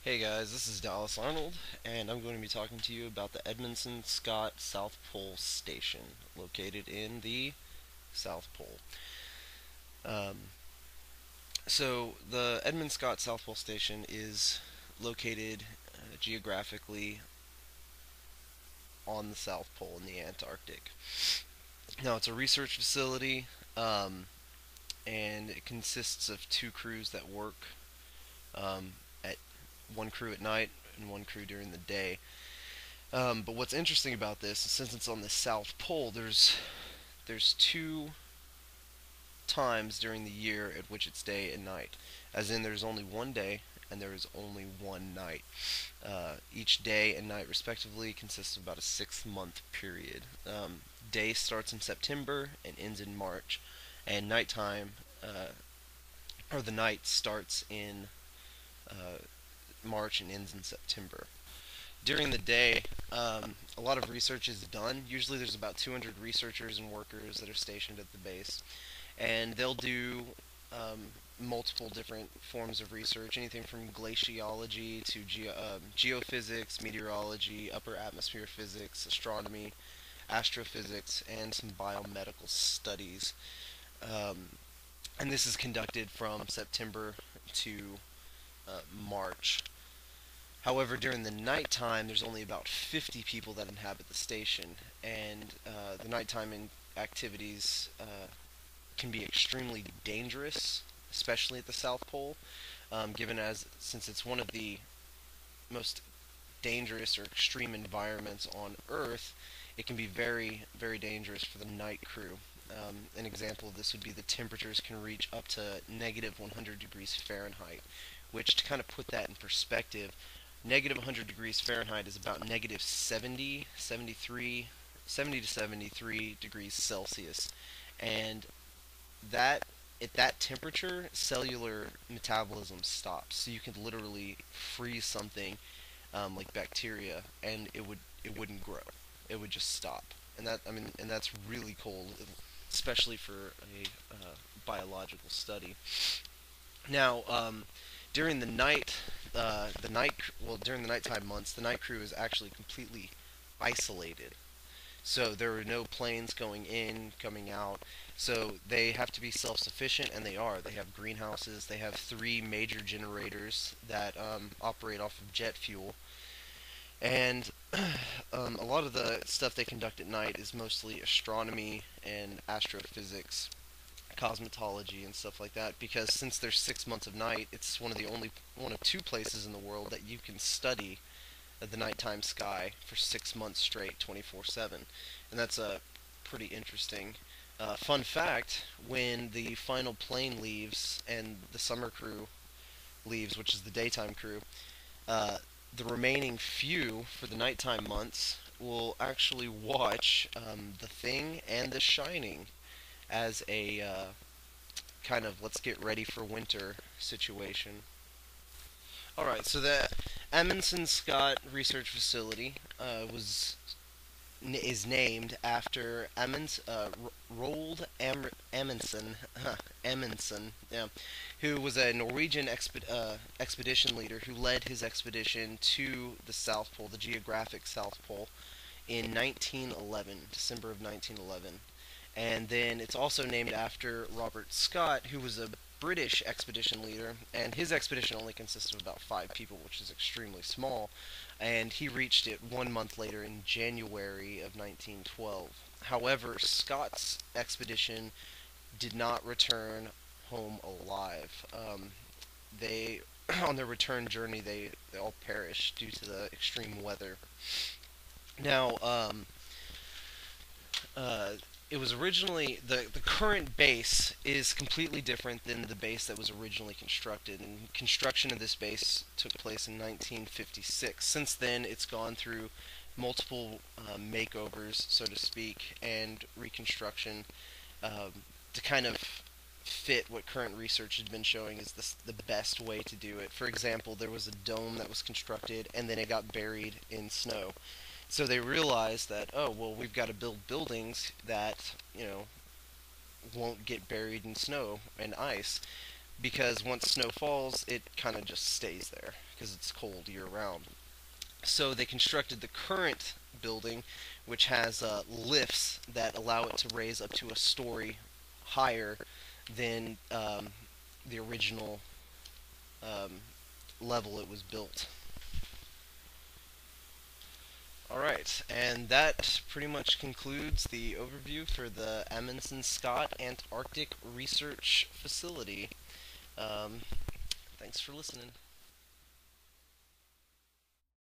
Hey guys, this is Dallas Arnold, and I'm going to be talking to you about the Amundsen-Scott South Pole Station, located in the South Pole. Um, so, the Amundsen-Scott South Pole Station is located geographically on the South Pole in the Antarctic. Now, it's a research facility, um, and it consists of two crews that work um, at one crew at night and one crew during the day. But what's interesting about this, since it's on the South Pole, there's two times during the year at which it's day and night. As in, there's only one day and there is only one night. Each day and night, respectively, consists of about a 6-month period. Day starts in September and ends in March, and nighttime, or the night starts in uh, March and ends in September. During the day, a lot of research is done. Usually, there's about 200 researchers and workers that are stationed at the base, and they'll do multiple different forms of research, anything from glaciology to geophysics, meteorology, upper atmosphere physics, astronomy, astrophysics, and some biomedical studies. Um, and this is conducted from September to March. However, during the nighttime, there's only about 50 people that inhabit the station, and the nighttime activities can be extremely dangerous, especially at the South Pole, given as since it's one of the most dangerous or extreme environments on Earth, it can be very, very dangerous for the night crew. An example of this would be the temperatures can reach up to negative 100 degrees Fahrenheit, which, to kind of put that in perspective, negative 100 degrees Fahrenheit is about negative 70 to 73 degrees Celsius. And that at that temperature, cellular metabolism stops. So you can literally freeze something like bacteria, and it wouldn't grow. It would just stop. And that's really cold, especially for a biological study. Now, during the night, during the nighttime months, the night crew is actually completely isolated. So there are no planes going in, coming out. So they have to be self-sufficient, and they are. They have greenhouses. They have three major generators that operate off of jet fuel. And a lot of the stuff they conduct at night is mostly astronomy and astrophysics, cosmetology and stuff like that, because since there's 6 months of night, it's one of two places in the world that you can study the nighttime sky for 6 months straight, 24/7, and that's a pretty interesting. Fun fact: when the final plane leaves and the summer crew leaves, which is the daytime crew, uh, the remaining few for the nighttime months will actually watch The Thing and The Shining as a kind of let's get ready for winter situation. Alright, so the Amundsen-Scott Research Facility is named after Roald Amundsen, Amundsen, yeah, who was a Norwegian expedition leader who led his expedition to the South Pole, the geographic South Pole, in 1911, December of 1911. And then it's also named after Robert Scott, who was a British expedition leader, and his expedition only consisted of about 5 people, which is extremely small, and he reached it 1 month later in January of 1912. However, Scott's expedition did not return home alive. They, on their return journey, they all perished due to the extreme weather. Now, uh, it was originally the current base is completely different than the base that was originally constructed, and construction of this base took place in 1956. Since then, it's gone through multiple makeovers, so to speak, and reconstruction um, to kind of fit what current research has been showing is the best way to do it. For example, there was a dome that was constructed and then it got buried in snow. So they realized that, oh, well, we've got to build buildings that, won't get buried in snow and ice. because once snow falls, it kind of just stays there because it's cold year round. So they constructed the current building, which has lifts that allow it to raise up to a story higher than the original um, level it was built. All right, and that pretty much concludes the overview for the Amundsen-Scott Antarctic Research Facility. Um, Thanks for listening.